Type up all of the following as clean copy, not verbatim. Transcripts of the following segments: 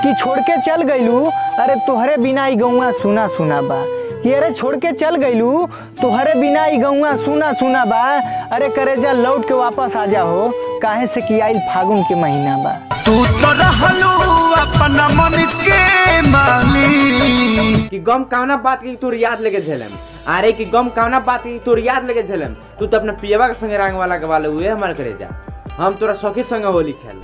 कि छोड़ के चल गईलू, अरे तोहरे बिना ई गौवा सुना सुना बा। कि अरे छोड़ के चल गईलू, तोहरे बिना ई गौवा सुना सुना बा। अरे करेजा लौट के वापस आ जा हो, काहे से कि आइल फागुन के महीना बा। तू तो रहलू अपना मन के माली कि गम कावना बात की तोर याद लेके झेलम। अरे कि गम कावना बात की तोर याद लेके झेलम। तू तो अपने पियवा के संगे रंग वाला के वाले हुए हमार करेजा। हम तोरा सखी संगे होली खेल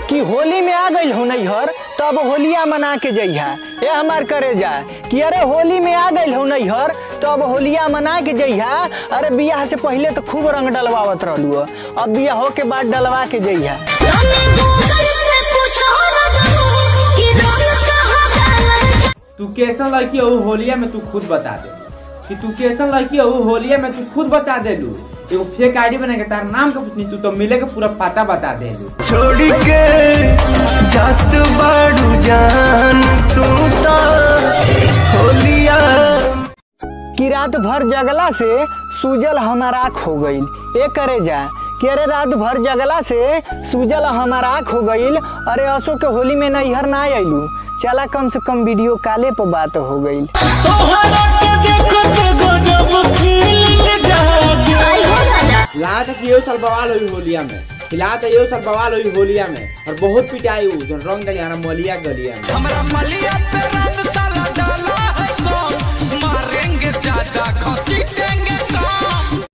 कि होली में आ गई हो नैहर, तब होलिया मना के जइहा ए हमार करेजा। कि अरे होली में आ गई हो नैहर, तब होलिया मना के जइहा। अरे बियाह से पहले तो खूब रंग डलवावत रहलू, अब बियाह हो के बाद डलवा के जइहा। तू कैसा लड़की हो होलिया में, तू खुद बता दे कि तू कैसा लड़की हो होलिया में, तू खुद बता दे लू। एगो फेक आईडी बना के तार नाम का पूछनी, तू तो मिले के पूरा पता बता दे लू। छोड़ के जात बाड़ू जान तू तो होलिया। कि रात भर जगला से सूजल हमार आँख हो गईल ए करेजा। कि अरे रात भर जगला से सूजल हमार आँख हो गईल। अरे असो के होली में नैहर ना आइलू, चला कम से कम वीडियो कॉले पर बात हो गईल। ला तक ये साल बवाल हुई होलिया में, फिला तो ये साल बवाल हुई होलिया में। और बहुत पिटाई हुई जो रंग डलिया ना मलिया गलिया में। हमरा मलिया पे रंग साला डाला है कौन, मारेंगे ज्यादा घसीटेंगे कौन।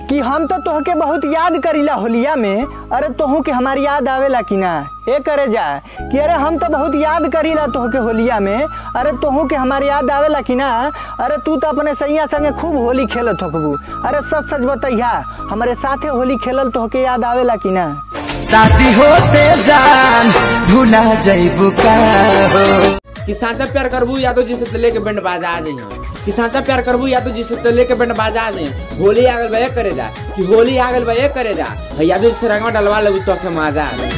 कि हम तो तोहके बहुत याद करीला होलिया में। अरे तोहू के हमारी याद आवेला कि ना ए करेजा। कि अरे हम तो बहुत याद करीला तोहके होलिया में। अरे तोहू के हमारी याद आवेला कि ना। अरे तू तो अपने सैया संगे खूब होली खेलत होकबू। अरे सच सच बतैया, हमारे साथे होली खेलल तोहके याद आवेला कि ना। शादी होते जान भुला जइबू का हो। कि साचा प्यार करबू या तो जिसे तले के बैंड बाजा आ जाइए। कि साचा प्यार करबू या तो जिसे तले के बैंड बाजा आ जाइए। होली आगल बे करे जा, कि होली आगल बे करे जा। या तो जिसे रंगवा डलवा लेबू तो के मजा आ जाए।